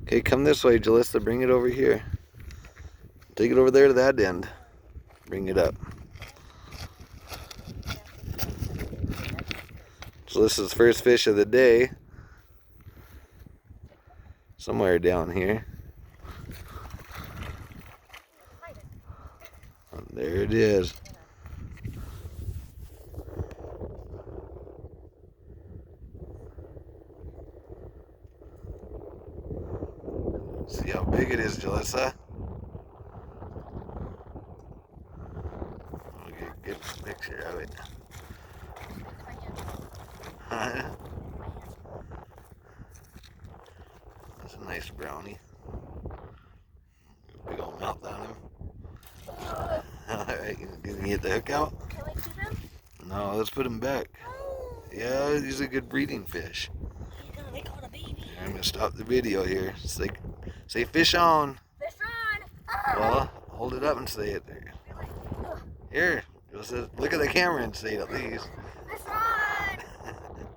Okay, come this way, Jalissa. Bring it over here. Take it over there to that end. Bring it up. Jalissa's first fish of the day. Somewhere down here. There it is. See how big it is, Jalissa? I'll get a good picture of it. That's a nice brownie. Big old mouth on him. Alright, can you get the hook out? Can we keep him? No, let's put him back. Yeah, he's a good breeding fish. He's gonna make all the babies. I'm gonna stop the video here. Say fish on. Fish on! Well, hold it up and say it. Here, look at the camera and say it at least.